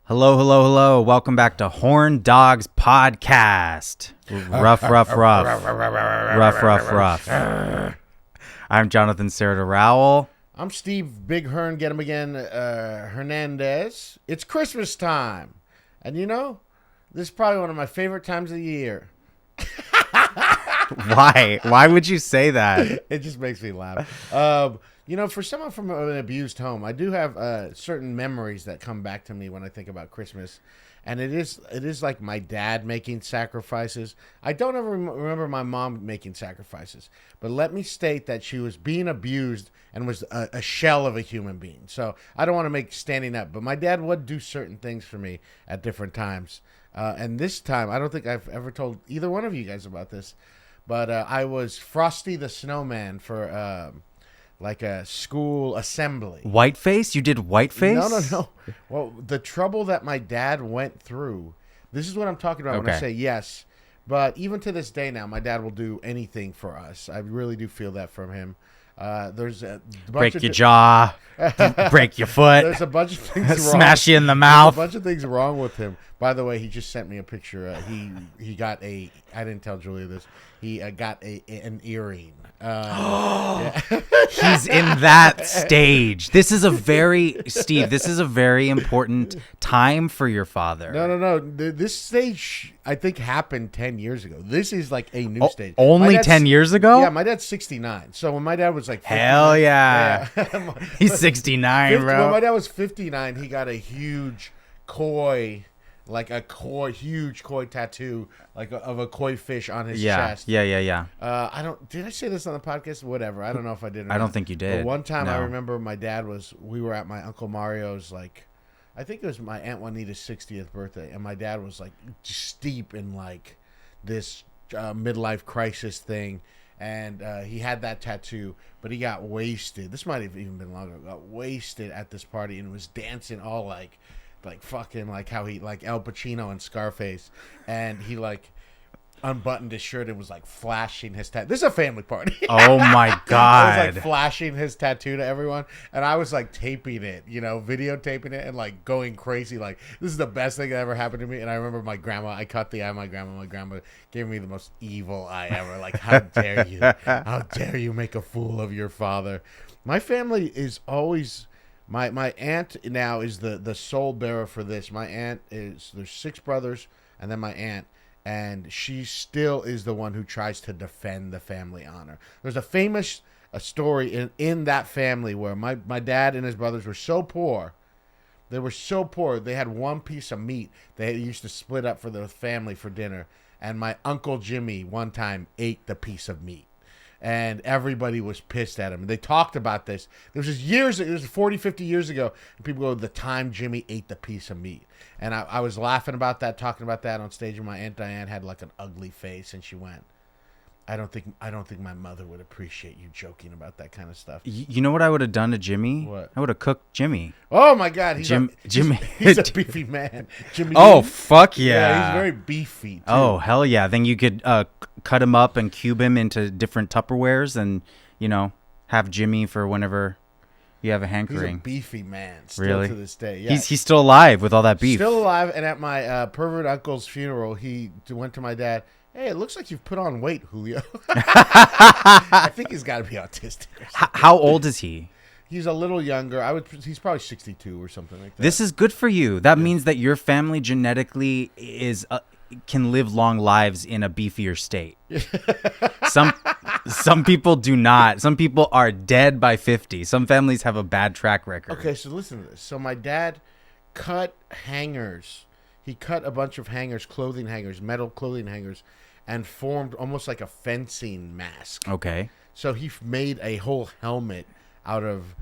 Hello, hello, hello. Welcome back to Horn Dawgs Podcast. Rough. I'm Jonathan Serta Rowell. I'm Steve Big Hearn, get him again, Hernandez. It's Christmas time. And you know, this is probably one of my favorite times of the year. Why? Why would you say that? It just makes me laugh. For someone from an abused home, I do have certain memories that come back to me when I think about Christmas. And it is like my dad making sacrifices. I don't ever remember my mom making sacrifices. But let me state that she was being abused and was a shell of a human being. So I don't want to make standing up. But my dad would do certain things for me at different times. And this time, I don't think I've ever told either one of you guys about this. But I was Frosty the Snowman for like a school assembly. Whiteface? You did whiteface? No. Well, the trouble that my dad went through, this is what I'm talking about when I say yes. But even to this day now, my dad will do anything for us. I really do feel that from him. There's a bunch break your jaw, break your foot. There's a bunch of things wrong. Smash you in the mouth. There's a bunch of things wrong with him. By the way, he just sent me a picture. He got I didn't tell Julia this. He got an earring. He's in that stage. This is a very important time for your father. No. This stage, I think, happened 10 years ago. This is like a new stage. Only 10 years ago? Yeah, my dad's 69. So when my dad was like 59, hell yeah. He's 69, bro. When my dad was 59, he got a huge koi, huge koi tattoo, of a koi fish on his chest. Yeah. Did I say this on the podcast? Whatever. I don't know if I did or I don't not. think you did. But one time No. I remember we were at my Uncle Mario's, I think it was my Aunt Juanita's 60th birthday, and my dad was steep in this midlife crisis thing, and he had that tattoo, but he got wasted. This might have even been longer. Got wasted at this party and was dancing all fucking how he Al Pacino and Scarface, and he unbuttoned his shirt and was flashing his tattoo. This is a family party. Oh my god! I was flashing his tattoo to everyone, and I was taping it, videotaping it, and going crazy. This is the best thing that ever happened to me. And I remember my grandma. I caught the eye of my grandma. My grandma gave me the most evil eye ever. How dare you? How dare you make a fool of your father? My family is always. My aunt now is the sole bearer for this. My aunt there's 6 brothers, and then my aunt, and she still is the one who tries to defend the family honor. There's a famous story in that family where my dad and his brothers were so poor. They were so poor, they had one piece of meat they used to split up for the family for dinner, and my Uncle Jimmy one time ate the piece of meat. And everybody was pissed at him. And they talked about this. It was 40, 50 years ago. And people go, the time Jimmy ate the piece of meat. And I was laughing about that, talking about that on stage. And my Aunt Diane had an ugly face. And she went, I don't think my mother would appreciate you joking about that kind of stuff. You know what I would have done to Jimmy? What? I would have cooked Jimmy. Oh my God, Jimmy. He's a beefy man. Jimmy. Oh fuck yeah! Yeah, he's very beefy. Too. Oh hell yeah! Then you could cut him up and cube him into different Tupperwares, and have Jimmy for whenever you have a hankering. He's a beefy man. Still really? To this day, yeah. He's still alive with all that beef. Still alive, and at my pervert uncle's funeral, he went to my dad. Hey, it looks like you've put on weight, Julio. I think he's got to be autistic. How old is he? He's a little younger. He's probably 62 or something like that. This is good for you. That means that your family genetically can live long lives in a beefier state. Some people do not. Some people are dead by 50. Some families have a bad track record. Okay, so listen to this. So my dad cut hangers. He cut a bunch of hangers, clothing hangers, metal clothing hangers, and formed almost like a fencing mask. Okay. So he made a whole helmet out of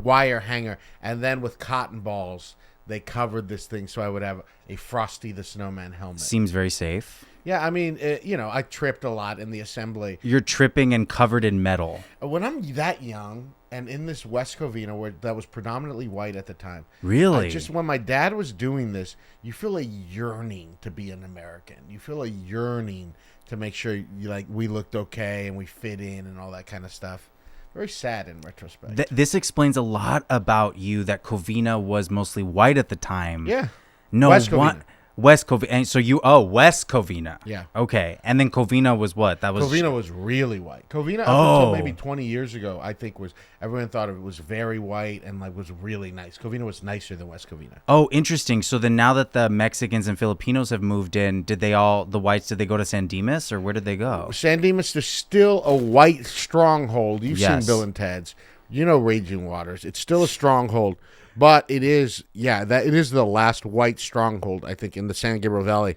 wire hanger, and then with cotton balls, they covered this thing so I would have a Frosty the Snowman helmet. Seems very safe. Yeah, I mean, I tripped a lot in the assembly. You're tripping and covered in metal. When I'm that young and in this West Covina that was predominantly white at the time. Really? Just when my dad was doing this, you feel a yearning to be an American. You feel a yearning to make sure we looked okay and we fit in and all that kind of stuff. Very sad in retrospect. This explains a lot about you, that Covina was mostly white at the time. Yeah. No, West Covina. West Covina. And so West Covina. Yeah. Okay. And then Covina was what? Covina was really white. Covina, up until maybe 20 years ago, I think everyone thought it was very white and like was really nice. Covina was nicer than West Covina. Oh, interesting. So then now that the Mexicans and Filipinos have moved in, did they go to San Dimas, or where did they go? San Dimas, there's still a white stronghold. You've seen Bill and Ted's. You know Raging Waters. It's still a stronghold. But it is the last white stronghold, I think, in the San Gabriel Valley.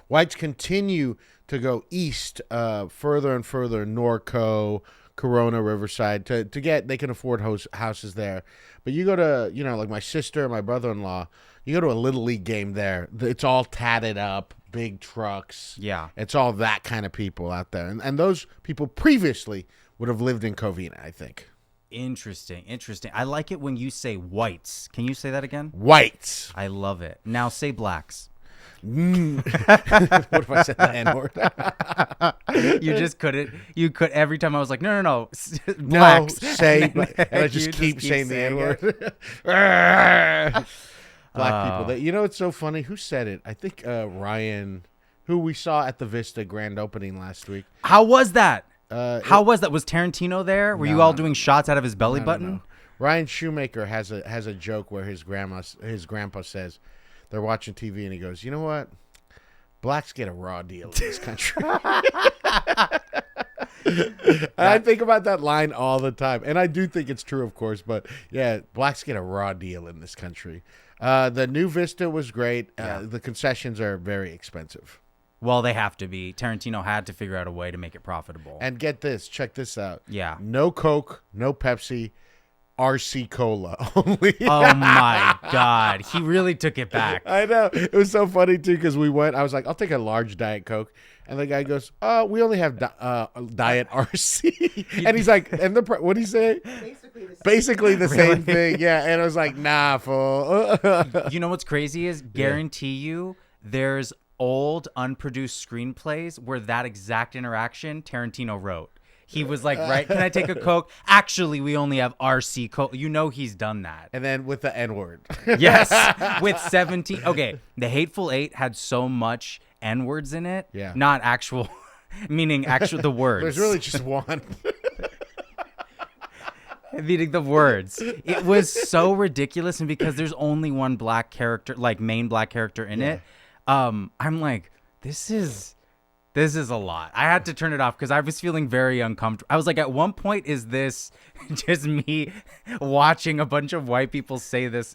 Whites continue to go east, further and further, Norco, Corona, Riverside, they can afford houses there. But you go to, like my sister, my brother-in-law, you go to a Little League game there. It's all tatted up, big trucks. Yeah. It's all that kind of people out there. And those people previously would have lived in Covina, I think. Interesting. I like it when you say whites. Can you say that again? Whites. I love it. Now say blacks. What if I said the N-word? You just couldn't. You could every time I was like, no, blacks. No, and I just keep saying the N-word. Black people. It's so funny. Who said it? I think Ryan, who we saw at the Vista grand opening last week. How was that? How was that? Was Tarantino there? Were you all doing shots out of his belly button? No. Ryan Shoemaker has a joke where his grandpa says they're watching TV and he goes, "You know what? Blacks get a raw deal in this country." I think about that line all the time, and I do think it's true, of course. But yeah, blacks get a raw deal in this country. The new Vista was great. The concessions are very expensive. Well, they have to be. Tarantino had to figure out a way to make it profitable. And get this. Check this out. Yeah. No Coke, no Pepsi, RC Cola only. Oh, my God. He really took it back. I know. It was so funny, too, because we went. I was like, I'll take a large Diet Coke. And the guy goes, we only have Diet RC. And he's like, what did he say? Basically the same thing. Yeah. And I was like, nah, fool. You know what's crazy is, guarantee you, there's old unproduced screenplays where that exact interaction Tarantino wrote. He was like, right, can I take a Coke? Actually, we only have RC Coke. He's done that. And then with the N-word. Yes, with 17. Okay, The Hateful Eight had so much N-words in it. Yeah. Not actual, meaning the words. There's really just one. Meaning the words. It was so ridiculous, and because there's only one black character, like main black character in it, I'm like, this is a lot. I had to turn it off because I was feeling very uncomfortable. I was like, at one point, is this just me watching a bunch of white people say this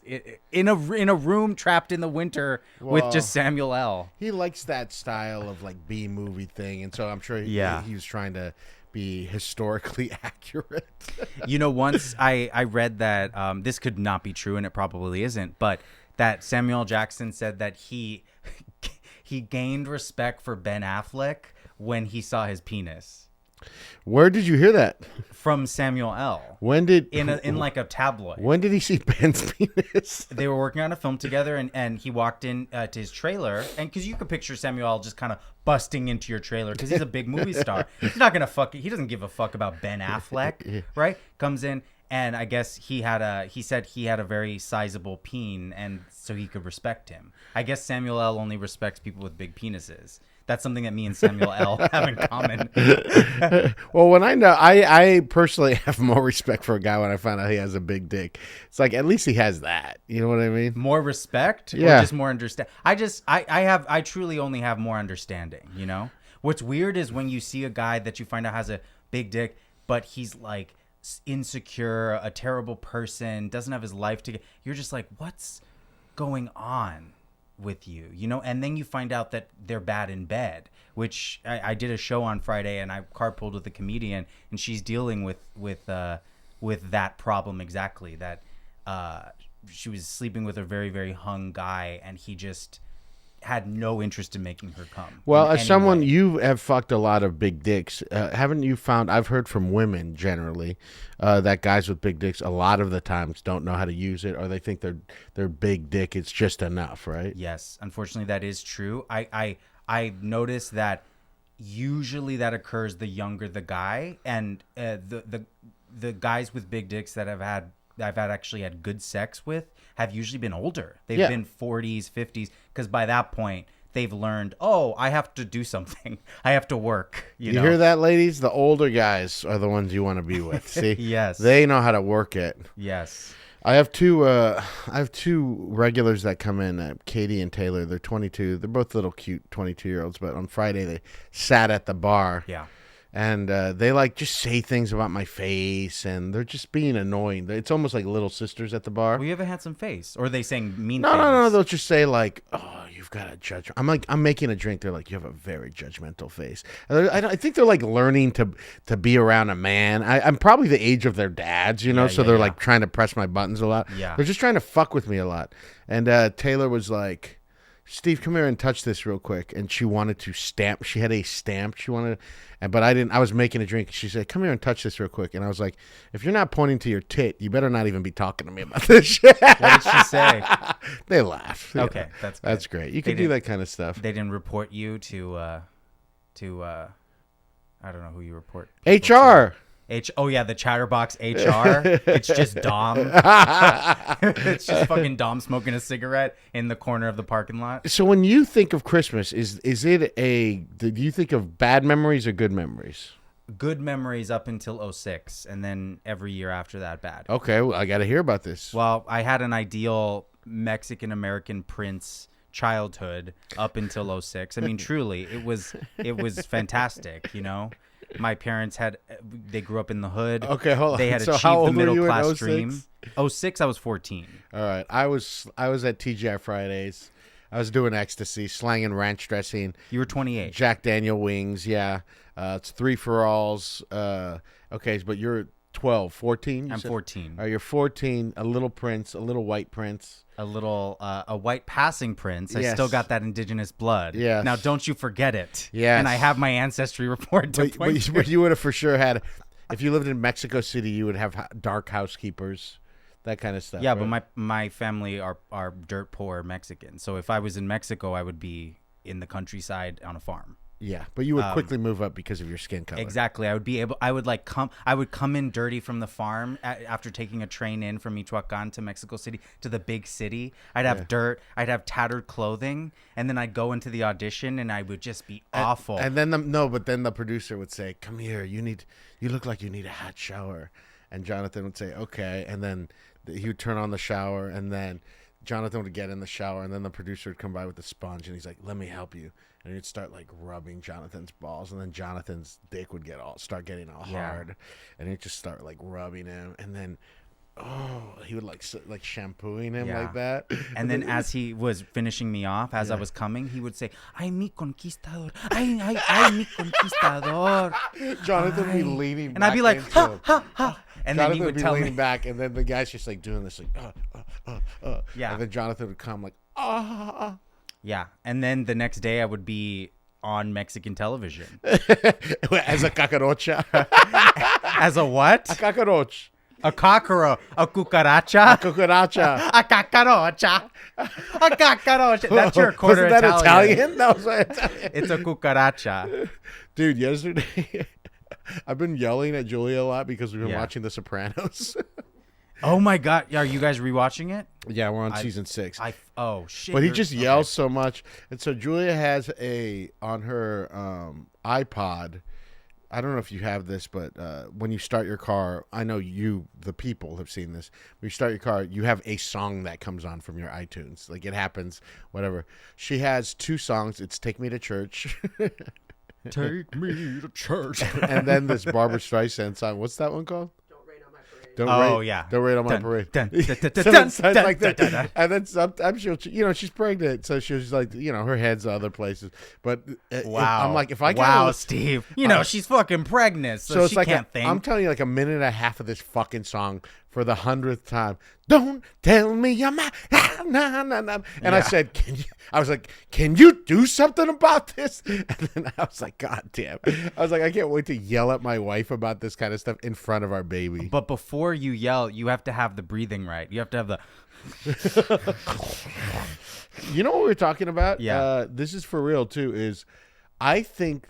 in a room trapped in the winter with just Samuel L. He likes that style of like B-movie thing, and so I'm sure he was trying to be historically accurate. Once I read that this could not be true, and it probably isn't, but that Samuel L. Jackson said that he gained respect for Ben Affleck when he saw his penis. Where did you hear that? From Samuel L. When did in like a tabloid? When did he see Ben's penis? They were working on a film together, and he walked in to his trailer, and because you could picture Samuel L. just kind of busting into your trailer because he's a big movie star. He's not gonna he doesn't give a fuck about Ben Affleck, right? Comes in. And I guess he said he had a very sizable peen, and so he could respect him. I guess Samuel L. only respects people with big penises. That's something that me and Samuel L. have in common. Well, when I personally have more respect for a guy when I find out he has a big dick. It's like, at least he has that. You know what I mean? More respect? Yeah. Or just more understand? I truly only have more understanding, What's weird is when you see a guy that you find out has a big dick, but he's like insecure, a terrible person, doesn't have his life together. You're just like, what's going on with you? And then you find out that they're bad in bed, which I did a show on Friday, and I carpooled with a comedian, and she's dealing with that problem exactly, that she was sleeping with a very, very hung guy, and he just had no interest in making her come. Well, as someone, you have fucked a lot of big dicks. Haven't you found, I've heard from women generally, that guys with big dicks a lot of the times don't know how to use it, or they think their big dick is just enough, right? Yes, unfortunately that is true. I noticed that usually that occurs the younger the guy, and the guys with big dicks that I've actually had good sex with have usually been older. They've been 40s, 50s, because by that point they've learned, oh, I have to do something. I have to work. You know? Hear that, ladies? The older guys are the ones you want to be with. See? Yes. They know how to work it. Yes. I have two regulars that come in, Katie and Taylor. They're 22. They're both little cute 22-year-olds, but on Friday they sat at the bar. Yeah. And they like just say things about my face, and they're just being annoying. It's almost like little sisters at the bar. Well, you have a handsome face. Or are they saying mean No, things? no. They'll just say like, "Oh, you've got a judge." I'm making a drink. They're like, "You have a very judgmental face." And I think they're like learning to be around a man. I'm probably the age of their dads, you know. So they're like trying to press my buttons a lot. Yeah. They're just trying to fuck with me a lot. And Taylor was like, Steve, come here and touch this real quick. And she wanted to stamp. She had a stamp she wanted, but I didn't. I was making a drink. She said, come here and touch this real quick. And I was like, if you're not pointing to your tit, you better not even be talking to me about this shit. What did she say? They laughed. Okay, that's good. That's great. You can do that kind of stuff. They didn't report you to I don't know who you report. HR. Oh yeah, the Chatterbox HR. It's just Dom. It's just fucking Dom smoking a cigarette in the corner of the parking lot. So when you think of Christmas, do you think of bad memories or good memories? Good memories up until 06, and then every year after that, bad. Okay, well, I got to hear about this. Well, I had an ideal Mexican-American prince childhood up until 06. I mean, truly, it was fantastic, you know? My parents they grew up in the hood. Okay, hold on. They had So achieved how old the middle were you in class 06? dream. 06, I was 14. All right. I was at TGI Fridays. I was doing ecstasy, slanging ranch dressing. You were 28. Jack Daniel wings, yeah. It's 3-for-alls. Okay, but you're 12, 14? I'm 14. You're 14, a little prince, a little white prince. A white passing prince. I Yes. still got that indigenous blood. Yes. Now, don't you forget it. Yes. And I have my ancestry report to point to. But you would have for sure had, if you lived in Mexico City, you would have dark housekeepers, that kind of stuff. Yeah, right? but my family are dirt poor Mexicans. So if I was in Mexico, I would be in the countryside on a farm. Yeah, but you would quickly move up because of your skin color. Exactly. I would come in dirty from the farm after taking a train in from Michoacan to Mexico City to the big city. I'd have dirt. I'd have tattered clothing, and then I'd go into the audition, and I would just be awful. And then the producer would say, "Come here. You look like you need a hot shower." And Jonathan would say, "Okay." And then he would turn on the shower, and then Jonathan would get in the shower, and then the producer would come by with the sponge, and he's like, "Let me help you." And he'd start like rubbing Jonathan's balls, and then Jonathan's dick would start getting all hard, and he'd just start like rubbing him, and then he would like shampooing him like that. And then as he was finishing me off, as I was coming, he would say, "Ay, mi conquistador, ay, mi conquistador." Jonathan would be leaning, and back I'd be like, into "Ha him. ha ha," and Jonathan then he would would be tell leaning me, back, and then the guy's just like doing this, like, Yeah. And then Jonathan would come like, Yeah, and then the next day I would be on Mexican television as a cacarocha. as a what? A cacaroch. A cockroach, a cucaracha, A cucaracha. a cacarocha, a cacarocha. That's your quarter Wasn't that Italian. That was Italian. It's a cucaracha. Dude, yesterday, I've been yelling at Julia a lot because we've been watching The Sopranos. Oh my God, are you guys rewatching it? Yeah, we're on season 6. Oh shit! But he just yells so much, and so Julia has on her iPod. I don't know if you have this, but when you start your car, I know the people have seen this. When you start your car, you have a song that comes on from your iTunes. Like it happens, whatever. She has 2 songs. It's "Take Me to Church." Take me to church. And then this Barbara Streisand song. What's that one called? Don't rain on my parade. Sometimes like that. And then sometimes she's pregnant, so she's like, her head's other places. But Wow, I'm like, if I Steve, she's fucking pregnant, so it's she like can't think. I'm telling you, like a minute and a half of this fucking song for the 100th time. Don't tell me you're my nah. And I said, can you do something about this? And then I was like, God damn. I was like, I can't wait to yell at my wife about this kind of stuff in front of our baby. But before you yell, you have to have the breathing right. You have to have the. You know what we were talking about? Yeah. This is for real too. Is I think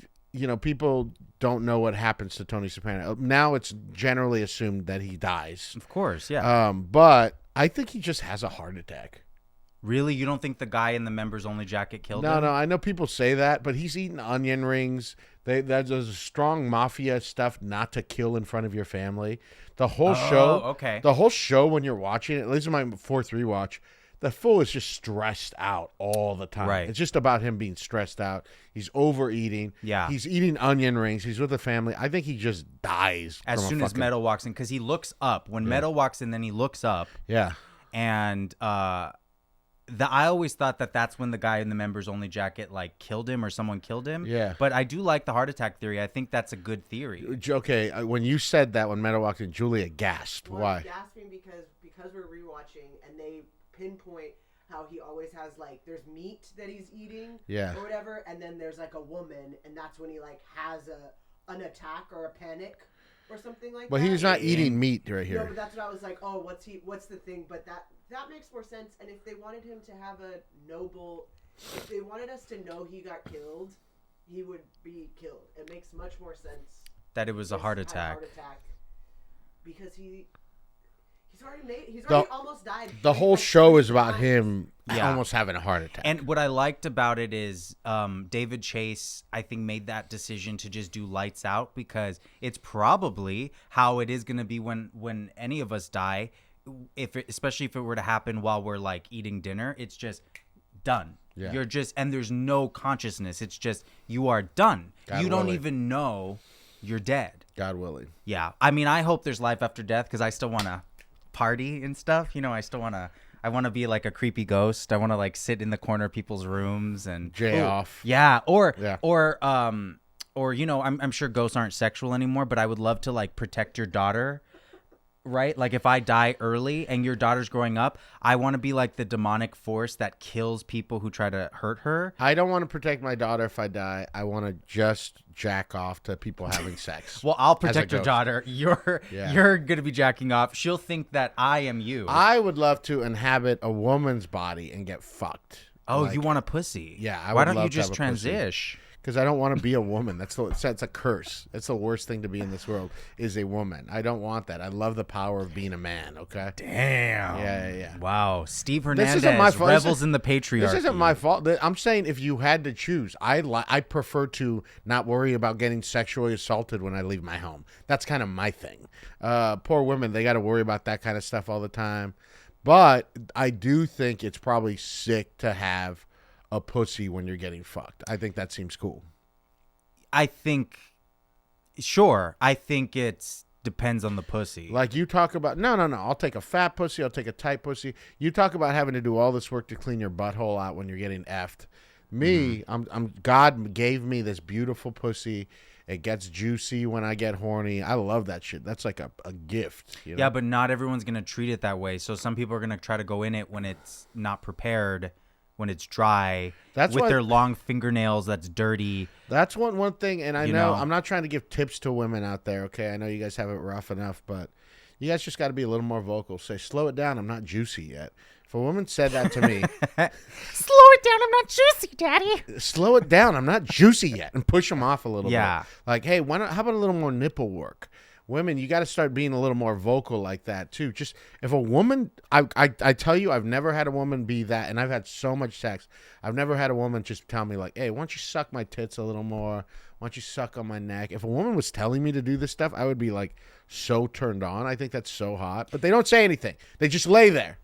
people don't know what happens to Tony Soprano. Now it's generally assumed that he dies. Of course, yeah. But I think he just has a heart attack. Really? You don't think the guy in the members only jacket killed him? No, I know people say that, but he's eating onion rings. There's strong mafia stuff not to kill in front of your family. The whole show, okay. The whole show when you're watching it, at least in my 4-3 watch, the fool is just stressed out all the time. Right. It's just about him being stressed out. He's overeating. Yeah. He's eating onion rings. He's with the family. I think he just dies As soon as Meadow walks in, because he looks up. When Meadow walks in, then he looks up. Yeah. And I always thought that that's when the guy in the members only jacket like killed him or someone killed him. Yeah. But I do like the heart attack theory. I think that's a good theory. Okay, when you said that when Meadow walked in, Julia gasped. Well, Why? I'm gasping because we're rewatching and they pinpoint how he always has like there's meat that he's eating or whatever, and then there's like a woman, and that's when he like has an attack or a panic or something like that. But he's not eating meat right here. No, but that's what I was like, oh, what's the thing? But that makes more sense. And if they wanted him to have if they wanted us to know he got killed, he would be killed. It makes much more sense that it was a heart attack. Because he's already almost died. The whole show is about him almost having a heart attack. And what I liked about it is David Chase, I think, made that decision to just do lights out because it's probably how it is going to be when any of us die. Especially if it were to happen while we're like eating dinner, it's just done. Yeah. You're just, and there's no consciousness. It's just, you are done. You don't even know you're dead. God willing. Yeah. I mean, I hope there's life after death because I still want to party and stuff. I want to be like a creepy ghost. I want to like sit in the corner of people's rooms and off. Yeah. Or I'm sure ghosts aren't sexual anymore, but I would love to like protect your daughter. Right? Like if I die early and your daughter's growing up, I want to be like the demonic force that kills people who try to hurt her. I don't want to protect my daughter if I die. I want to just jack off to people having sex. Well, I'll protect your daughter. You're going to be jacking off. She'll think that I am you. I would love to inhabit a woman's body and get fucked. Oh, you want a pussy? Yeah. Why don't you just transition? Because I don't want to be a woman. That's a curse. It's the worst thing to be in this world is a woman. I don't want that. I love the power of being a man, okay? Damn. Yeah. Wow. Steve Hernandez this isn't my fault. revels in the patriarchy. This isn't my fault. I'm saying if you had to choose, I prefer to not worry about getting sexually assaulted when I leave my home. That's kind of my thing. Poor women, they got to worry about that kind of stuff all the time. But I do think it's probably sick to have a pussy when you're getting fucked. I think that seems cool. I think it's depends on the pussy. Like you talk about, no. I'll take a fat pussy. I'll take a tight pussy. You talk about having to do all this work to clean your butthole out when you're getting effed. Me, God gave me this beautiful pussy. It gets juicy when I get horny. I love that shit. That's like a gift. You know? Yeah, but not everyone's going to treat it that way. So some people are going to try to go in it when it's not prepared, when it's dry, with their long fingernails that's dirty. That's one thing, and I know I'm not trying to give tips to women out there, okay? I know you guys have it rough enough, but you guys just got to be a little more vocal. Say, slow it down, I'm not juicy yet. If a woman said that to me... Slow it down, I'm not juicy, Daddy. Slow it down, I'm not juicy yet, and push them off a little bit. Like, hey, how about a little more nipple work? Women, you got to start being a little more vocal like that too. Just if a woman, I tell you, I've never had a woman be that, and I've had so much sex. I've never had a woman just tell me like, "Hey, why don't you suck my tits a little more? Why don't you suck on my neck?" If a woman was telling me to do this stuff, I would be like so turned on. I think that's so hot, but they don't say anything. They just lay there.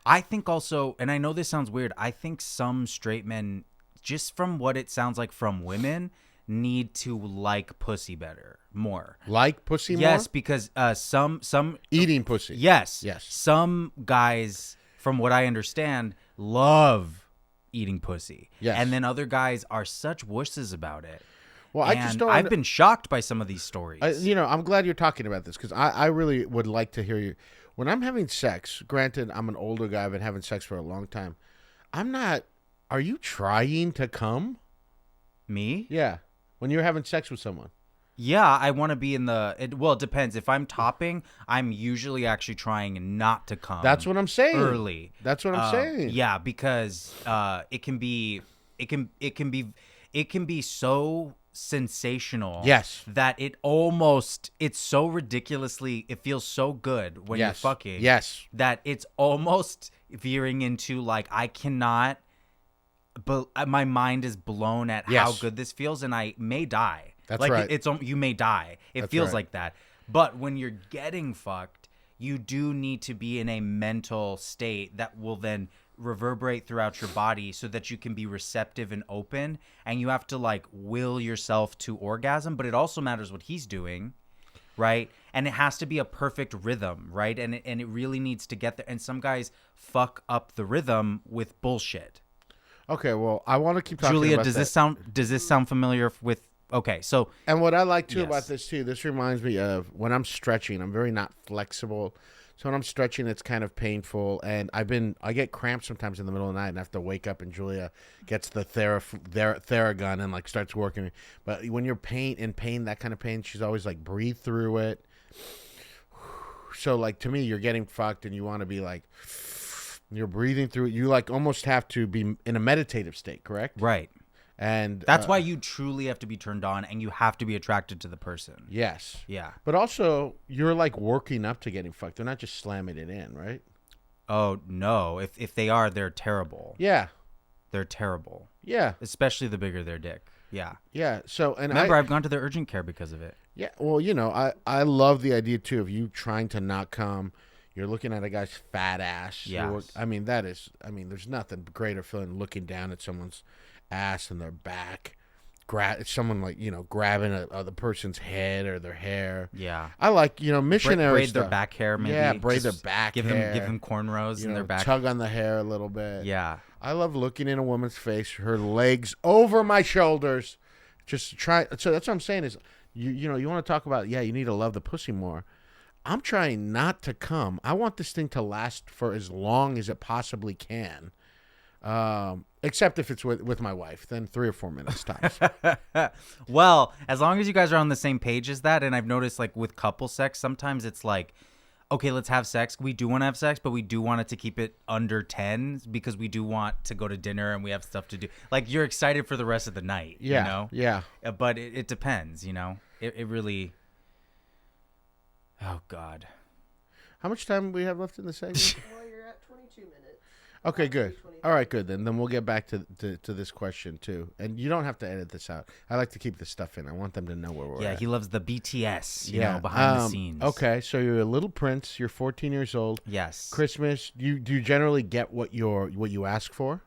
I think also, and I know this sounds weird, I think some straight men, just from what it sounds like from women, need to like pussy more. Like pussy more? Yes, because some eating pussy. Yes. Some guys, from what I understand, love eating pussy. Yes. And then other guys are such wusses about it. Well, and I've been shocked by some of these stories. I'm glad you're talking about this because I really would like to hear you. When I'm having sex, granted, I'm an older guy. I've been having sex for a long time. I'm not. Are you trying to come? Me? Yeah. When you're having sex with someone. Yeah, I want to be in the... it depends. If I'm topping, I'm usually actually trying not to come. That's what I'm saying. Early. That's what I'm saying. Yeah, because it can be so sensational. Yes. That it's so ridiculously, it feels so good when you're fucking. Yes. That it's almost veering into like, I cannot, but my mind is blown at how good this feels, and I may die. That's like, right. You may die. It feels like that. But when you're getting fucked, you do need to be in a mental state that will then reverberate throughout your body so that you can be receptive and open, and you have to like will yourself to orgasm. But it also matters what he's doing, right? And it has to be a perfect rhythm, right? And it really needs to get there. And some guys fuck up the rhythm with bullshit. Okay, well, I want to keep talking Julia, about does this sound familiar with? Okay, so and what I like too about this too, this reminds me of when I'm stretching. I'm very not flexible. So when I'm stretching, it's kind of painful, and I get cramps sometimes in the middle of the night, and I have to wake up, and Julia gets the Theragun and like starts working. But when you're in pain, that kind of pain, she's always like, breathe through it. So like to me, you're getting fucked, and you want to be like, you're breathing through it. You like almost have to be in a meditative state, correct? Right. And that's why you truly have to be turned on, and you have to be attracted to the person. Yes. Yeah. But also, you're like working up to getting fucked. They're not just slamming it in, right? Oh, no. If they are, they're terrible. Yeah. They're terrible. Yeah. Especially the bigger their dick. Yeah. Yeah. So, and remember, I've gone to the urgent care because of it. Yeah. Well, you know, I love the idea too of you trying to not come. You're looking at a guy's fat ass. Yeah. I mean, there's nothing greater feeling looking down at someone's ass and their back. Someone like, you know, grabbing the person's head or their hair. Yeah. I like, you know, missionary braid stuff. their back hair, maybe. Yeah, braid their back hair. Give them cornrows in their back. Tug on the hair a little bit. Yeah. I love looking in a woman's face, her legs over my shoulders. Just try. So that's what I'm saying is, you know, you want to talk about, you need to love the pussy more. I'm trying not to come. I want this thing to last for as long as it possibly can. Except if it's with my wife, then 3 or 4 minutes tops. Well, as long as you guys are on the same page as that, and I've noticed like with couple sex, sometimes it's like, okay, let's have sex. We do want to have sex, but we do want it to keep it under 10 because we do want to go to dinner and we have stuff to do. Like, you're excited for the rest of the night, yeah, you know? Yeah. But it depends, you know? It really... Oh, God. How much time do we have left in the segment? Well, you're at 22 minutes. Okay, good. All right, good. Then we'll get back to this question, too. And you don't have to edit this out. I like to keep this stuff in. I want them to know where we're at. Yeah, he loves the BTS, you know, behind the scenes. Okay, so you're a little prince. You're 14 years old. Yes. Christmas, do you generally get what you ask for?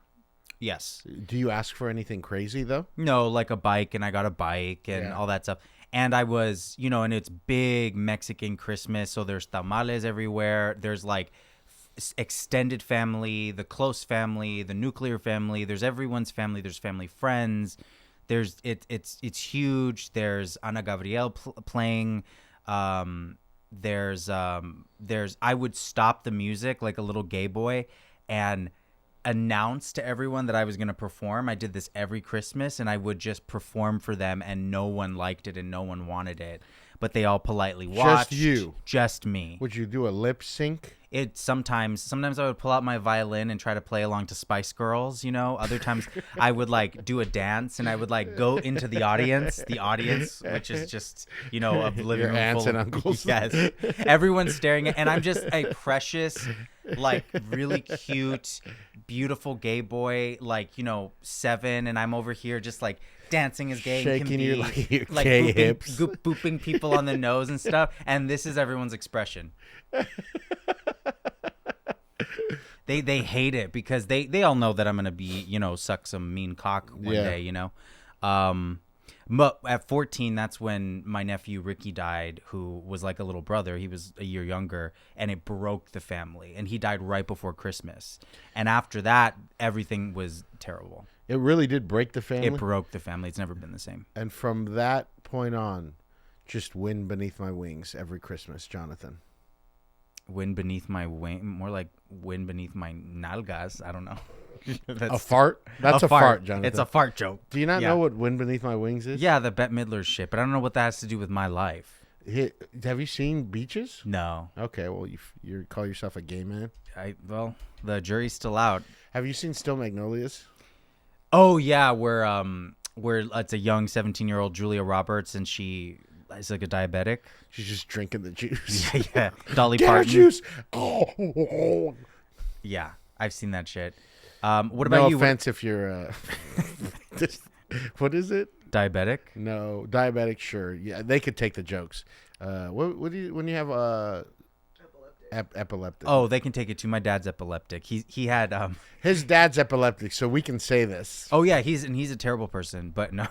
Yes. Do you ask for anything crazy, though? No, like a bike, and I got a bike and all that stuff. And I was, you know, and it's big Mexican Christmas, so there's tamales everywhere. There's like extended family, the close family, the nuclear family. There's everyone's family. There's family friends. There's it's huge. There's Ana Gabriel playing. There's I would stop the music like a little gay boy and announce to everyone that I was going to perform. I did this every Christmas, and I would just perform for them, and no one liked it and no one wanted it, but they all politely watched. Just you. Just me. Would you do a lip sync? It sometimes I would pull out my violin and try to play along to Spice Girls, you know. Other times I would like do a dance, and I would like go into the audience, which is just, you know, a living room aunts full and uncles. Yes, everyone's staring at, and I'm just a precious, like really cute, beautiful gay boy, like, you know, 7, and I'm over here just like dancing as gay shaking can be, your like gay hips, booping people on the nose and stuff, and this is everyone's expression. They hate it because they all know that I'm gonna be, you know, suck some mean cock one day, you know. But at 14, that's when my nephew Ricky died, who was like a little brother. He was a year younger, and it broke the family. And he died right before Christmas. And after that, everything was terrible. It really did break the family? It broke the family. It's never been the same. And from that point on, just wind beneath my wings every Christmas, Jonathan. Wind beneath my wing, more like wind beneath my nalgas. I don't know. A fart? That's a fart, Jonathan. It's a fart joke. Do you not know what wind beneath my wings is? Yeah, the Bette Midler shit, but I don't know what that has to do with my life. Have you seen Beaches? No. Okay, well, you call yourself a gay man? Well, the jury's still out. Have you seen Still Magnolias? Oh, yeah, where where it's a young 17-year-old Julia Roberts, and she is like a diabetic. She's just drinking the juice. Yeah. Dolly Get Parton. her juice. Oh. Yeah, I've seen that shit. What about you? No offense if you're what is it? Diabetic? No, diabetic. Sure, yeah, they could take the jokes. What do you when you have epileptic? Oh, they can take it too. My dad's epileptic. He had his dad's epileptic, so we can say this. Oh yeah, he's a terrible person, but no,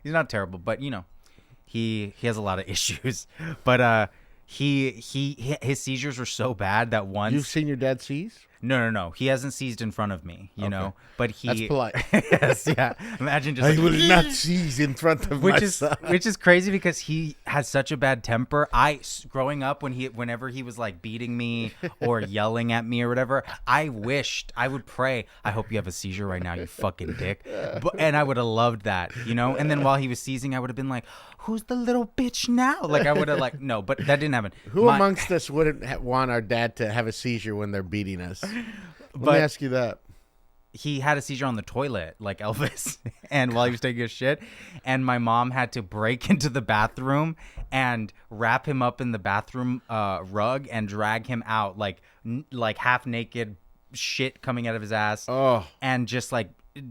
he's not terrible. But he has a lot of issues. But his seizures were so bad that once you've seen your dad seize. No. He hasn't seized in front of me, you know. But That's polite. Yes, yeah. Imagine just I will not seize in front of my son. Which is crazy because he has such a bad temper. Growing up whenever he was like beating me or yelling at me or whatever, I would pray, I hope you have a seizure right now, you fucking dick. And I would have loved that, And then while he was seizing, I would have been like, who's the little bitch now? Like I would have no, but that didn't happen. Who amongst us wouldn't want our dad to have a seizure when they're beating us? Let me ask you that. He had a seizure on the toilet, like Elvis, and while he was taking a shit, and my mom had to break into the bathroom and wrap him up in the bathroom rug and drag him out, like half naked, shit coming out of his ass, and just like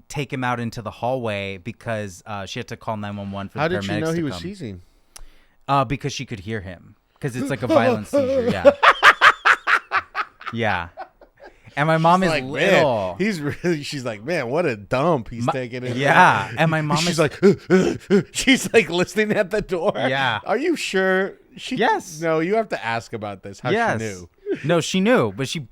take him out into the hallway because she had to call 911 for the paramedics to come. How did you know he was seizing? Because she could hear him, because it's like a violent seizure. Yeah. Yeah. And my mom is like, little. Man, she's like, man, what a dump he's taking it. Yeah. And my mom she's like, she's like listening at the door. Yeah. Are you sure? Yes. No, you have to ask about this. How she knew. No, she knew, but she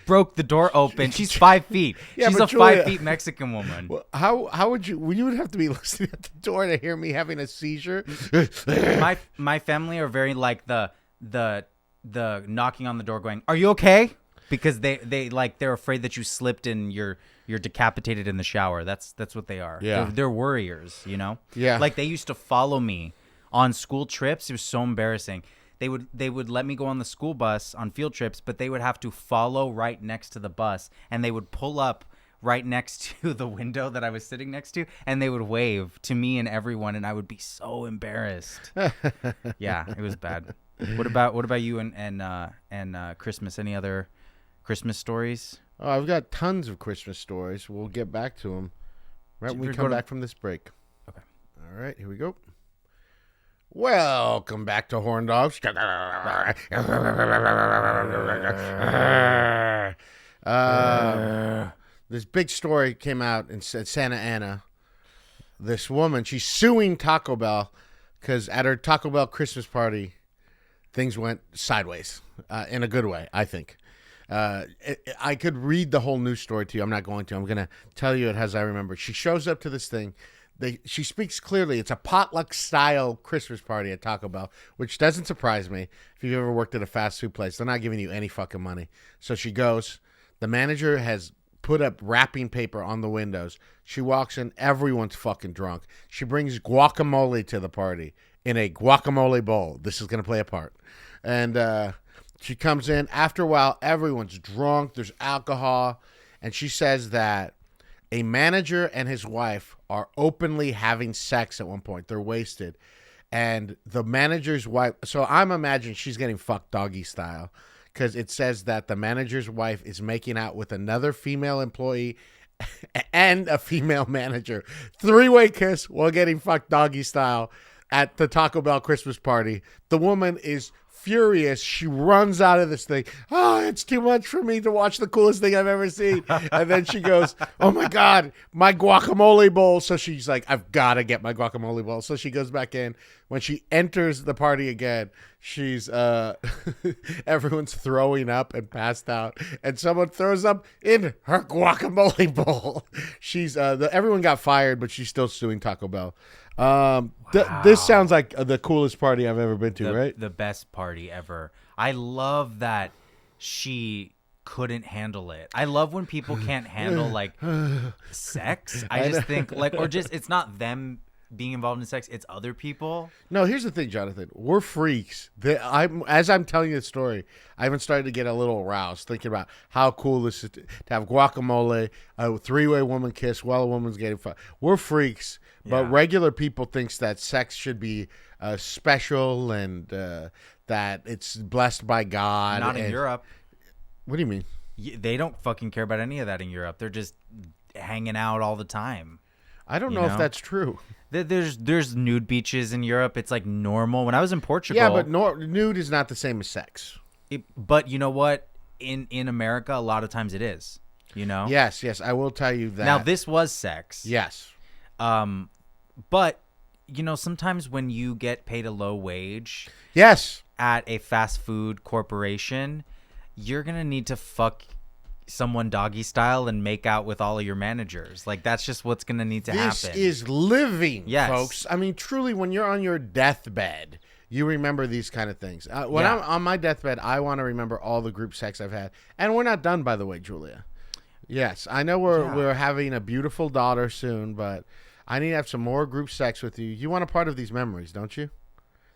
broke the door open. She's 5 feet. Yeah, she's a Julia, 5 feet Mexican woman. Well, how would you would have to be listening at the door to hear me having a seizure? My family are very like the knocking on the door going, "Are you okay?" Because they're afraid that you slipped and you're decapitated in the shower. That's what they are. Yeah. They're worriers, Yeah. Like they used to follow me on school trips. It was so embarrassing. They would let me go on the school bus on field trips, but they would have to follow right next to the bus, and they would pull up right next to the window that I was sitting next to, and they would wave to me and everyone, and I would be so embarrassed. Yeah, it was bad. What about you and Christmas? Any other Christmas stories? Oh, I've got tons of Christmas stories. We'll get back to them right when we come back from this break. Okay. All right, here we go. Welcome back to Horn Dawgs. This big story came out in Santa Ana. This woman, she's suing Taco Bell because at her Taco Bell Christmas party, things went sideways in a good way, I think. I could read the whole news story to you. I'm not going to. I'm going to tell you it as I remember. She shows up to this thing. She speaks clearly. It's a potluck-style Christmas party at Taco Bell, which doesn't surprise me. If you've ever worked at a fast food place, they're not giving you any fucking money. So she goes. The manager has put up wrapping paper on the windows. She walks in. Everyone's fucking drunk. She brings guacamole to the party in a guacamole bowl. This is going to play a part. And she comes in. After a while, everyone's drunk. There's alcohol. And she says that a manager and his wife are openly having sex at one point. They're wasted. And the manager's wife... So I'm imagining she's getting fucked doggy style. Because it says that the manager's wife is making out with another female employee and a female manager. 3-way kiss while getting fucked doggy style at the Taco Bell Christmas party. The woman is furious. She runs out of this thing. Oh, it's too much for me to watch the coolest thing I've ever seen. And then she goes, oh my God, my guacamole bowl. So she's like, I've got to get my guacamole bowl. So she goes back in. When she enters the party again, she's everyone's throwing up and passed out. And someone throws up in her guacamole bowl. She's everyone got fired, but she's still suing Taco Bell. Wow. This sounds like the coolest party I've ever been to, right? The best party ever. I love that she couldn't handle it. I love when people can't handle like sex. I just think like, or just it's not them being involved in sex, it's other people. No, here's the thing, Jonathan. We're freaks. As I'm telling you the story, I even started to get a little aroused thinking about how cool this is to have guacamole, a three-way woman kiss while a woman's getting fucked. We're freaks, but regular people thinks that sex should be special and that it's blessed by God. Not in Europe. What do you mean? They don't fucking care about any of that in Europe. They're just hanging out all the time. I don't know if that's true. There's nude beaches in Europe. It's like normal. When I was in Portugal, yeah, but nude is not the same as sex. But you know what? In America, a lot of times it is. You know. Yes, I will tell you that. Now this was sex. Yes. But you know, sometimes when you get paid a low wage, yes, at a fast food corporation, you're gonna need to fuck someone doggy style and make out with all of your managers. Like, that's just what's gonna need to happen. This is living, yes, folks. I mean, truly, when you're on your deathbed, you remember these kind of things. When I'm on my deathbed, I want to remember all the group sex I've had. And we're not done, by the way, Julia. Yes, I know we're having a beautiful daughter soon, but I need to have some more group sex with you. You want a part of these memories, don't you?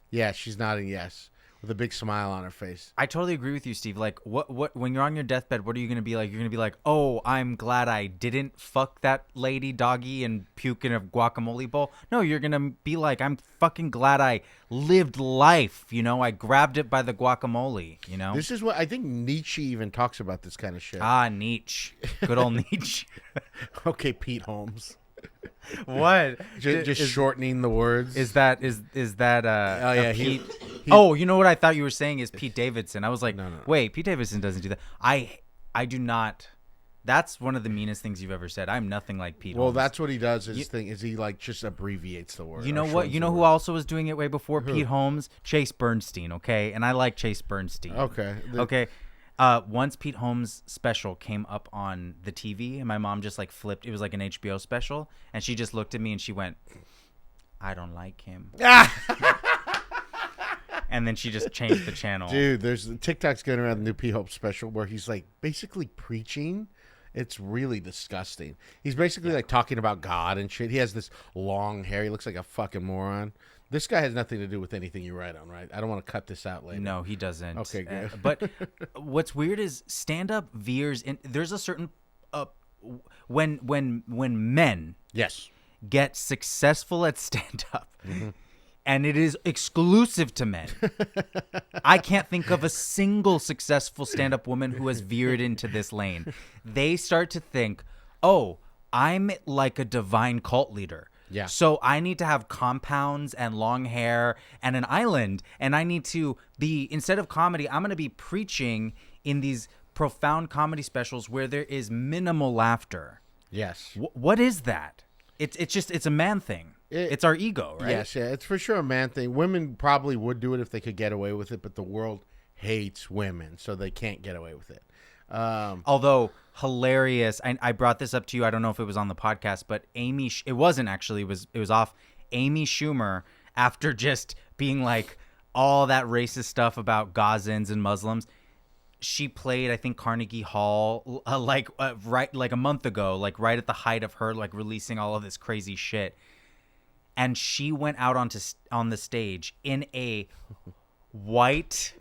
Yeah, she's nodding yes, with a big smile on her face. I totally agree with you, Steve. Like, what when you're on your deathbed, what are you going to be like? You're going to be like, oh, I'm glad I didn't fuck that lady doggy and puke in a guacamole bowl. No, you're going to be like, I'm fucking glad I lived life. You know, I grabbed it by the guacamole, you know? This is what I think Nietzsche even talks about, this kind of shit. Ah, Nietzsche. Good old Nietzsche. Okay, Pete Holmes. What? Just shortening the words. Is that oh yeah, Pete? Oh, you know what I thought you were saying is Pete Davidson. I was like, no. Wait, Pete Davidson doesn't do that. I do not. That's one of the meanest things you've ever said. I'm nothing like Pete. Well, Holmes. that's what he does. His thing is he like just abbreviates the word. You know what? You know who also was doing it way before Pete Holmes? Chase Bernstein. Okay, and I like Chase Bernstein. Okay. Okay. Once Pete Holmes' special came up on the TV, and my mom just like flipped. It was like an HBO special, and she just looked at me and she went, "I don't like him." And then she just changed the channel. Dude, there's TikTok's going around the new Pete Holmes special where he's like basically preaching. It's really disgusting. He's basically like talking about God and shit. He has this long hair. He looks like a fucking moron. This guy has nothing to do with anything you write on, right? I don't want to cut this out later. No, he doesn't. Okay, good. But what's weird is stand-up veers in. There's a certain when men get successful at stand-up, and it is exclusive to men. I can't think of a single successful stand-up woman who has veered into this lane. They start to think, oh, I'm like a divine cult leader. Yeah. So I need to have compounds and long hair and an island, and I need to be, instead of comedy, I'm going to be preaching in these profound comedy specials where there is minimal laughter. Yes. What is that? It's a man thing. It's our ego, right? Yes, yeah, it's for sure a man thing. Women probably would do it if they could get away with it, but the world hates women, so they can't get away with it. Although hilarious, I brought this up to you. I don't know if it was on the podcast, but it wasn't actually. It was off. Amy Schumer, after just being like all that racist stuff about Gazans and Muslims, she played, I think, Carnegie Hall right like a month ago, like right at the height of her like releasing all of this crazy shit, and she went out on the stage in a white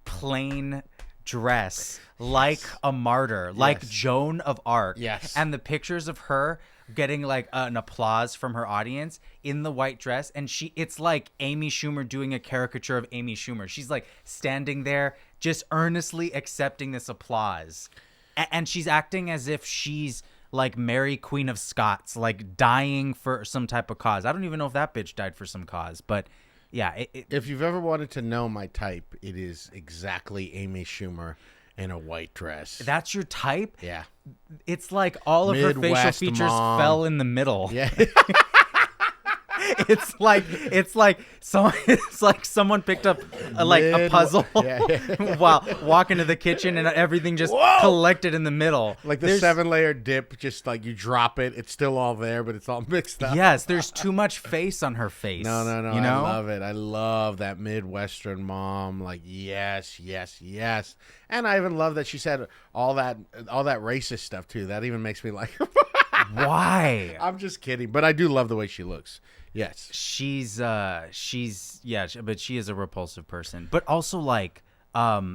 plain dress like a martyr, like Joan of Arc. Yes. And the pictures of her getting like an applause from her audience in the white dress, and it's like Amy Schumer doing a caricature of Amy Schumer. She's like standing there just earnestly accepting this applause. And she's acting as if she's like Mary Queen of Scots, like dying for some type of cause. I don't even know if that bitch died for some cause, but yeah. If you've ever wanted to know my type, it is exactly Amy Schumer in a white dress. That's your type? Yeah. It's like all of Midwest her facial features fell in the middle. Yeah. It's like someone picked up a puzzle while walking to the kitchen and everything just collected in the middle. Like the 7-layer dip, just like you drop it, it's still all there, but it's all mixed up. Yes, there's too much face on her face. No. You know? I love it. I love that Midwestern mom. Like yes. And I even love that she said all that racist stuff too. That even makes me like. Why? I'm just kidding, but I do love the way she looks. Yes. She's but she is a repulsive person. But also like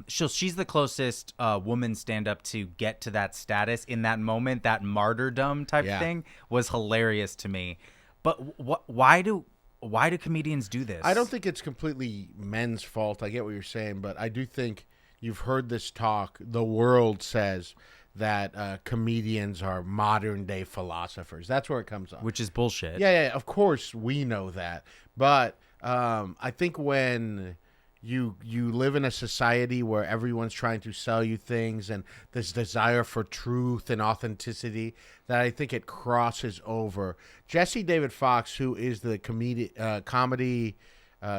she's the closest woman stand up to get to that status in that moment. That martyrdom type thing was hilarious to me. But why do comedians do this? I don't think it's completely men's fault. I get what you're saying, but I do think you've heard this talk. The world says that comedians are modern day philosophers. That's where it comes on. Which is bullshit. Yeah, of course we know that. But I think when you live in a society where everyone's trying to sell you things and this desire for truth and authenticity, that I think it crosses over. Jesse David Fox, who is the comedy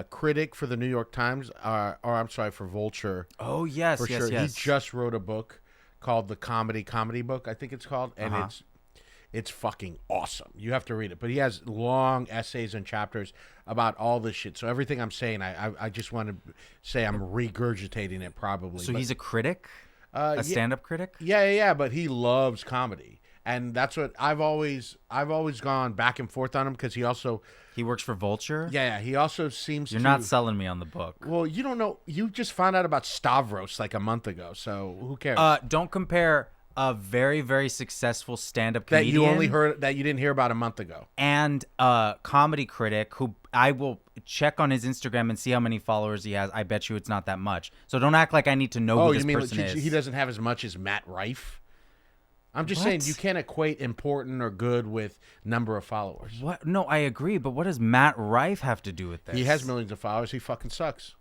critic for the New York Times, or I'm sorry, for Vulture. Oh, yes, for sure. He just wrote a book called The Comedy Book, I think it's called, and it's fucking awesome. You have to read it. But he has long essays and chapters about all this shit. So everything I'm saying, I just want to say I'm regurgitating it probably. So he's a critic? A stand-up critic? Yeah, but he loves comedy. And that's what I've always gone back and forth on him because he works for Vulture? Yeah, he also seems You're not selling me on the book. Well, you don't know. You just found out about Stavros like a month ago, so who cares? Don't compare a very, very successful stand-up comedian that you didn't hear about a month ago, and a comedy critic who I will check on his Instagram and see how many followers he has. I bet you it's not that much. So don't act like I need to know who this person is. He doesn't have as much as Matt Rife? I'm just saying you can't equate important or good with number of followers. What? No, I agree, but what does Matt Rife have to do with this? He has millions of followers. He fucking sucks.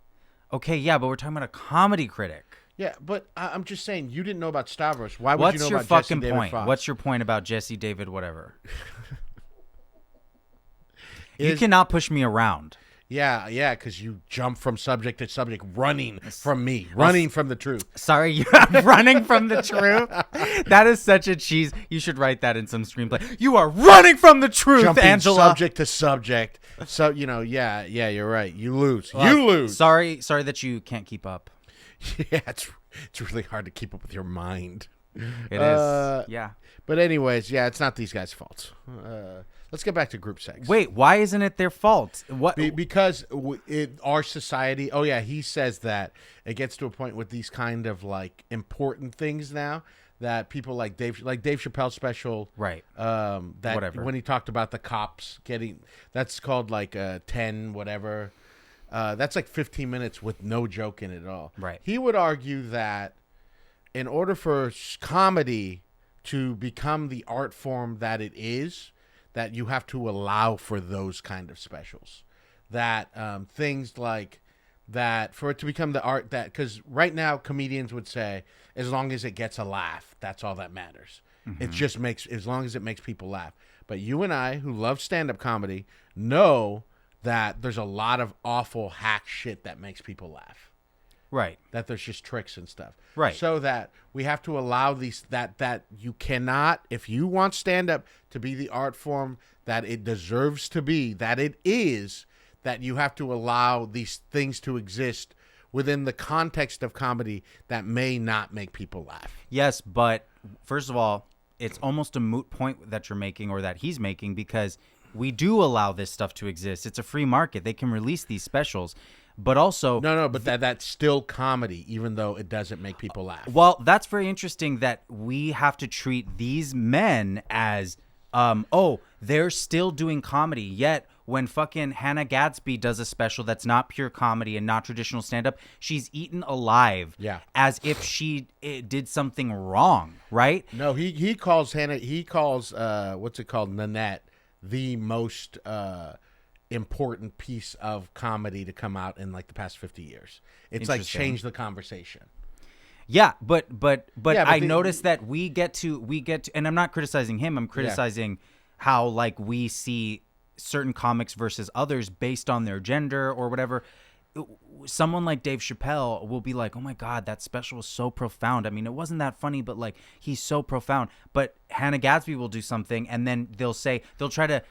Okay, yeah, but we're talking about a comedy critic. Yeah, but I'm just saying you didn't know about Stavros. Why would you know about Jesse David Fox? What's your point about Jesse David whatever? You cannot push me around. Yeah, because you jump from subject to subject, running from me, running from the truth. Sorry, I'm running from the truth. That is such a cheese. You should write that in some screenplay. You are running from the truth, Jumping Angela. Subject to subject. So yeah, you're right. You lose. You lose. Sorry that you can't keep up. Yeah, it's really hard to keep up with your mind. It is. Yeah. But anyways, yeah, it's not these guys' fault. Let's get back to group sex. Wait, why isn't it their fault? What? Because our society. Oh yeah, he says that it gets to a point with these kind of like important things now that people like Dave Chappelle's special, right? That whatever. When he talked about the cops getting, that's called like 10 whatever. That's like 15 minutes with no joke in it at all. Right. He would argue that in order for comedy to become the art form that it is, that you have to allow for those kind of specials. That things like that, for it to become the art that, because right now comedians would say, as long as it gets a laugh, that's all that matters. Mm-hmm. It just makes, as long as it makes people laugh. But you and I, who love stand-up comedy, know that there's a lot of awful hack shit that makes people laugh. Right. That there's just tricks and stuff. Right. So that we have to allow these, that you cannot, if you want stand-up to be the art form that it deserves to be, that it is, that you have to allow these things to exist within the context of comedy that may not make people laugh. Yes, but first of all, it's almost a moot point that you're making or that he's making, because we do allow this stuff to exist. It's a free market. They can release these specials. But also... No, but that's still comedy, even though it doesn't make people laugh. Well, that's very interesting that we have to treat these men as, they're still doing comedy. Yet, when fucking Hannah Gadsby does a special that's not pure comedy and not traditional stand-up, she's eaten alive. Yeah. As if she did something wrong, right? No, he calls what's it called, Nanette, the most... important piece of comedy to come out in like the past 50 years. It's like changed the conversation. Yeah, but I noticed that we get to, and I'm not criticizing him. I'm criticizing how like we see certain comics versus others based on their gender or whatever. Someone like Dave Chappelle will be like, oh my God, that special was so profound. I mean, it wasn't that funny, but like he's so profound. But Hannah Gadsby will do something and then they'll try to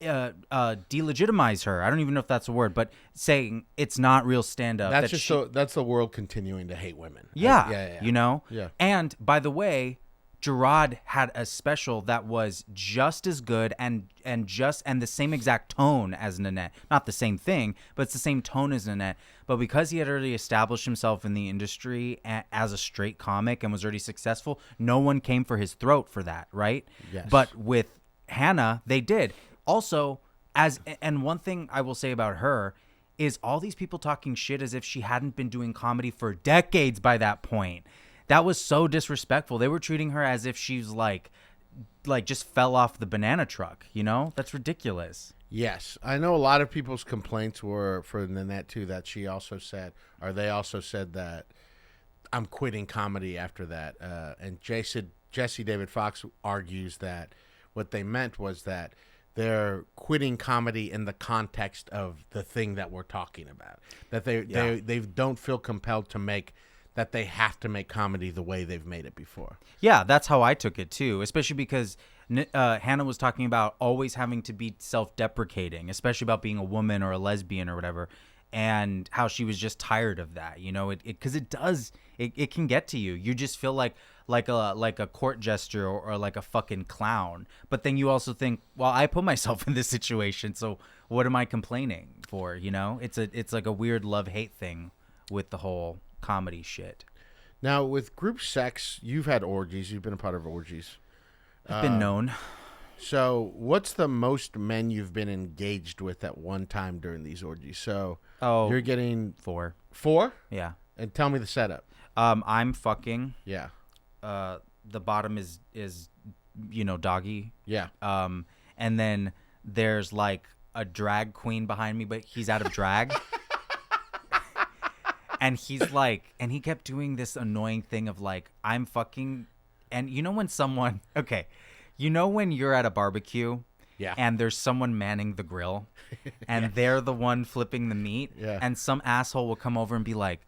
delegitimize her. I don't even know if that's a word, but saying it's not real stand-up. That's the world continuing to hate women. Yeah. You know? Yeah. And by the way, Gerard had a special that was just as good and the same exact tone as Nanette. Not the same thing, but it's the same tone as Nanette. But because he had already established himself in the industry as a straight comic and was already successful, no one came for his throat for that, right? Yes. But with Hannah, they did. Also, and one thing I will say about her is all these people talking shit as if she hadn't been doing comedy for decades by that point. That was so disrespectful. They were treating her as if she's like just fell off the banana truck, you know? That's ridiculous. Yes. I know a lot of people's complaints were for Nanette too, that she also said, or they also said that I'm quitting comedy after that. And Jesse David Fox argues that what they meant was that they're quitting comedy in the context of the thing that we're talking about. That they don't feel compelled to make, that they have to make comedy the way they've made it before. Yeah, that's how I took it too, especially because Hannah was talking about always having to be self-deprecating, especially about being a woman or a lesbian or whatever, and how she was just tired of that, you know, because it can get to you. You just feel like a court jester or like a fucking clown. But then you also think, well, I put myself in this situation, so what am I complaining for? You know, it's like a weird love-hate thing with the whole comedy shit. Now, with group sex, you've had orgies. You've been a part of orgies. I've been known. So what's the most men you've been engaged with at one time during these orgies? So you're getting 4. 4? Yeah. And tell me the setup. I'm fucking. Yeah. The bottom is doggy. Yeah. And then there's like a drag queen behind me, but he's out of drag. And he's like, and he kept doing this annoying thing of like, I'm fucking, and you know when when you're at a barbecue, yeah, and there's someone manning the grill, and they're the one flipping the meat, yeah, and some asshole will come over and be like,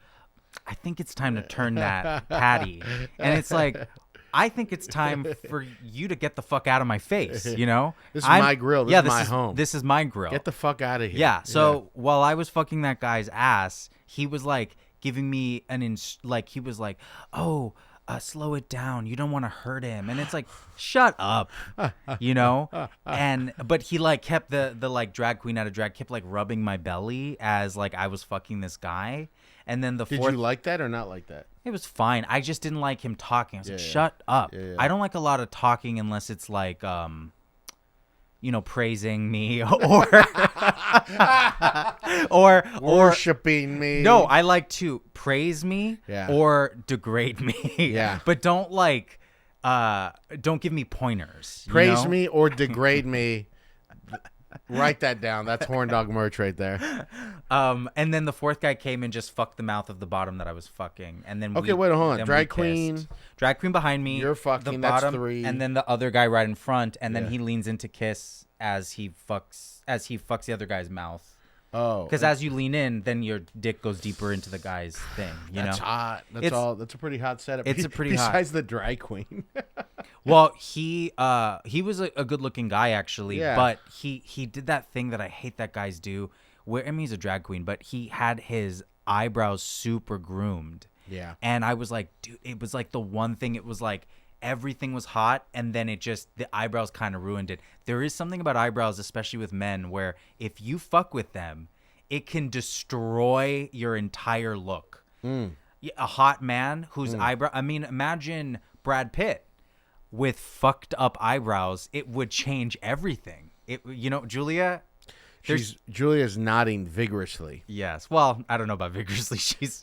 I think it's time to turn that patty, and it's like, I think it's time for you to get the fuck out of my face, you know? This is my grill. This is my home. This is my grill. Get the fuck out of here. Yeah. So while I was fucking that guy's ass, he was like giving me he was like, oh, slow it down. You don't want to hurt him. And it's like, shut up, you know? But he like kept the like drag queen out of drag, kept like rubbing my belly as like I was fucking this guy. And then Did you like that or not like that? It was fine. I just didn't like him talking. I was like, shut up. Yeah. I don't like a lot of talking unless it's like, praising me or worshiping me. No, I like to praise me Yeah. or degrade me. Yeah. But don't don't give me pointers. Praise me or degrade me. Write that down. That's Horn Dog merch right there. And then the fourth guy came and just fucked the mouth of the bottom that I was fucking. And then wait, hold on. Drag queen behind me. You're fucking. The bottom, that's 3. And then the other guy right in front. And then he leans in to kiss as he fucks the other guy's mouth. Oh, because as you lean in, then your dick goes deeper into the guy's thing. That's hot. That's a pretty hot setup. It's a pretty besides hot. the drag queen. Well, he was a good-looking guy actually, Yeah. but he did that thing that I hate that guys do. Where he's a drag queen, but he had his eyebrows super groomed. Yeah. And I was like, dude, it was like the one thing. It was like everything was hot, and then the eyebrows kind of ruined it. There is something about eyebrows, especially with men, where if you fuck with them, it can destroy your entire look. A hot man whose eyebrow, I mean, imagine Brad Pitt with fucked up eyebrows. It would change everything. Julia. Julia's nodding vigorously. Yes. Well, I don't know about vigorously.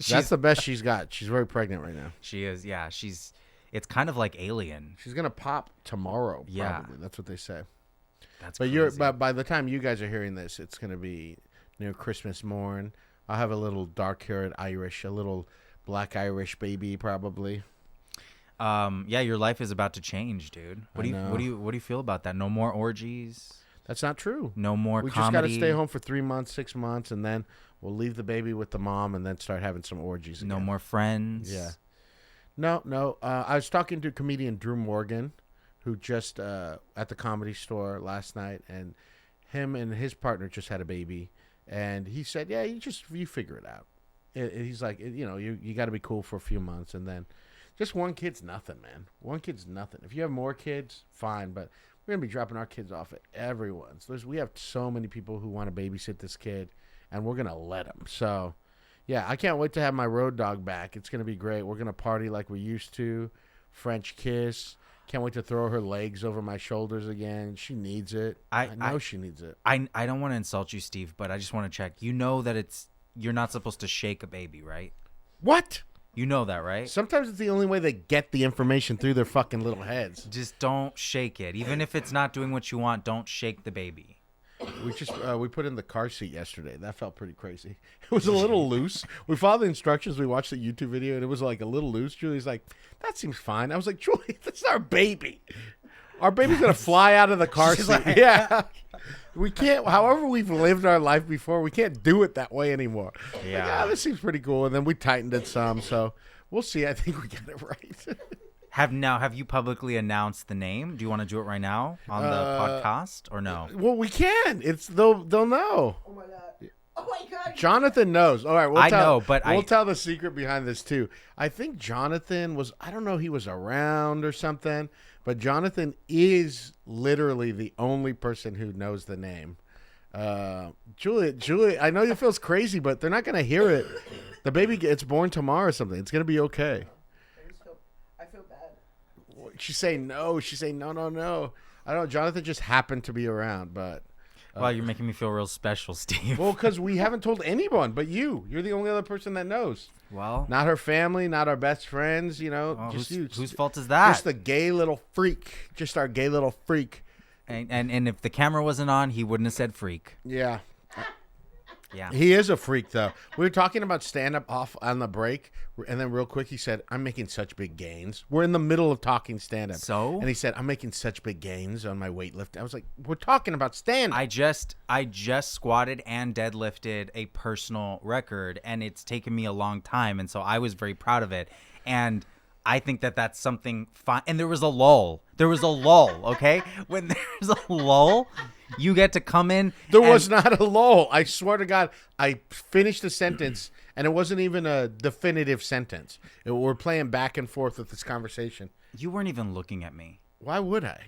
That's the best she's got. She's very pregnant right now. She is. Yeah. It's kind of like Alien. She's gonna pop tomorrow. Yeah. Probably. That's what they say. That's but crazy. by the time you guys are hearing this, it's gonna be near Christmas morn. I'll have a little dark-haired Irish, a little black Irish baby probably. Yeah, your life is about to change, dude. What do you feel about that? No more orgies. That's not true. No more We comedy. just got to stay home for 3 months, 6 months, and then we'll leave the baby with the mom and then start having some orgies again. No more friends. Yeah. No. I was talking to comedian Drew Morgan, who just at the Comedy Store last night, and him and his partner just had a baby, and he said, "Yeah, you figure it out." He's like, you got to be cool for a few months, and then Just one kid's nothing, man. One kid's nothing. If you have more kids, fine, but we're going to be dropping our kids off at everyone's. We have so many people who want to babysit this kid, and we're going to let them. So, yeah, I can't wait to have my road dog back. It's going to be great. We're going to party like we used to. French kiss. Can't wait to throw her legs over my shoulders again. She needs it. I know she needs it. I don't want to insult you, Steve, but I just want to check. You know that you're not supposed to shake a baby, right? What? You know that, right? Sometimes it's the only way they get the information through their fucking little heads. Just don't shake it. Even if it's not doing what you want, don't shake the baby. We put in the car seat yesterday. That felt pretty crazy. It was a little loose. We followed the instructions. We watched the YouTube video, and it was like a little loose. Julie's like, that seems fine. I was like, Julie, that's our baby. Our baby's going to fly out of the car seat. Like, yeah. We can't, however we've lived our life before, we can't do it that way anymore. Yeah. This seems pretty cool. And then we tightened it some. So we'll see. I think we got it right. Have you publicly announced the name? Do you want to do it right now on the podcast or no? Well, we can. They'll know. Oh my god. Oh my god. Jonathan knows. All right, we'll tell the secret behind this too. I think Jonathan I don't know, he was around or something, but Jonathan is literally the only person who knows the name. Julie, I know it feels crazy, but they're not going to hear it. The baby gets born tomorrow or something. It's going to be okay. I feel bad. She's saying no. No. I don't know. Jonathan just happened to be around, but. Wow, you're making me feel real special, Steve. Well, because we haven't told anyone but you. You're the only other person that knows. Well. Not her family, not our best friends, well, just you. Whose fault is that? Just the gay little freak. Just our gay little freak. And if the camera wasn't on, he wouldn't have said freak. Yeah. Yeah. He is a freak, though. We were talking about stand-up off on the break, and then real quick he said, I'm making such big gains. We're in the middle of talking stand-up. So? And he said, I'm making such big gains on my weightlifting. I was like, we're talking about stand-up. I just squatted and deadlifted a personal record, and it's taken me a long time, and so I was very proud of it. And I think that that's something fun. And there was a lull. Okay? When there's a lull, you get to come in. There was not a lull. I swear to God, I finished the sentence, and it wasn't even a definitive sentence. We're playing back and forth with this conversation. You weren't even looking at me. Why would I?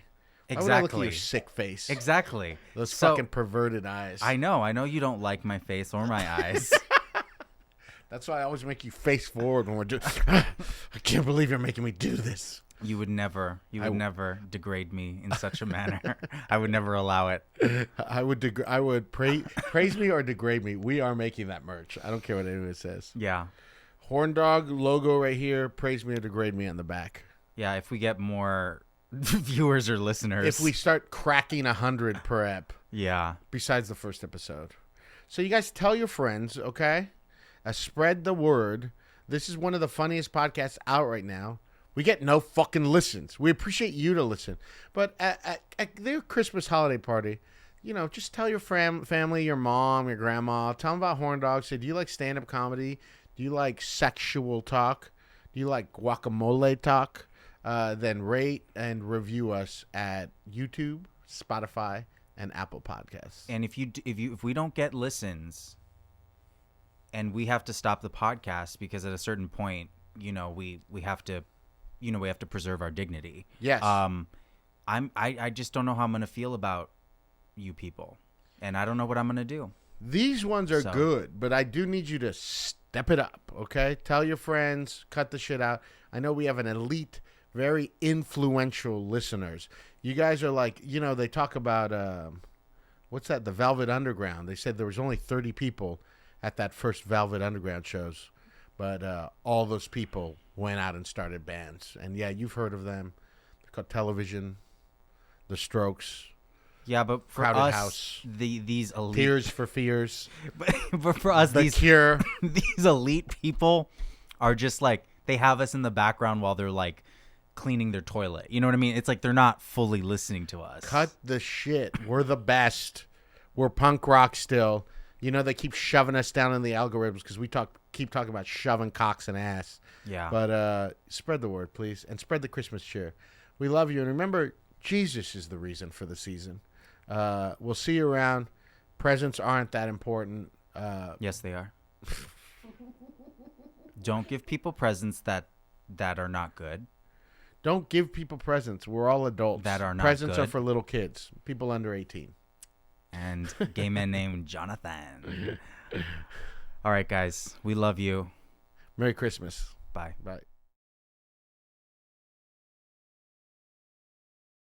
Exactly. Why would I look at your sick face? Exactly. Those fucking perverted eyes. I know you don't like my face or my eyes. That's why I always make you face forward when we're doing. I can't believe you're making me do this. You would never degrade me in such a manner. I would never allow it. I would praise me or degrade me. We are making that merch. I don't care what anyone says. Yeah. Horn Dog logo right here. Praise me or degrade me on the back. Yeah. If we get more viewers or listeners. If we start cracking 100 per ep. Yeah. Besides the first episode. So you guys tell your friends, okay? Spread the word. This is one of the funniest podcasts out right now. We get no fucking listens. We appreciate you to listen. But at their Christmas holiday party, just tell your family, your mom, your grandma, tell them about Horn Dawgs. Say, do you like stand-up comedy? Do you like sexual talk? Do you like guacamole talk? Then rate and review us at YouTube, Spotify, and Apple Podcasts. And if we don't get listens, and we have to stop the podcast because at a certain point, we have to. We have to preserve our dignity. Yes. I just don't know how I'm gonna feel about you people, and I don't know what I'm gonna do. These ones are good, but I do need you to step it up. Okay, tell your friends, cut the shit out. I know we have an elite, very influential listeners. You guys are like, they talk about what's that? The Velvet Underground. They said there was only 30 people at that first Velvet Underground shows, but all those people went out and started bands. And yeah, you've heard of them. They're called Television, The Strokes. Yeah, but for Crowded us, House, these elite... Tears for Fears. But for us, The Cure. These elite people are just like, they have us in the background while they're like cleaning their toilet. You know what I mean? It's like they're not fully listening to us. Cut the shit. We're the best. We're punk rock still. They keep shoving us down in the algorithms because we keep talking about shoving cocks and ass. Yeah. But spread the word, please, and spread the Christmas cheer. We love you. And remember, Jesus is the reason for the season. We'll see you around. Presents aren't that important. Yes, they are. Don't give people presents that that are not good. Don't give people presents. We're all adults. That are not presents good. are for little kids, people under 18. And gay man named Jonathan. All right, guys. We love you. Merry Christmas. Bye. Bye.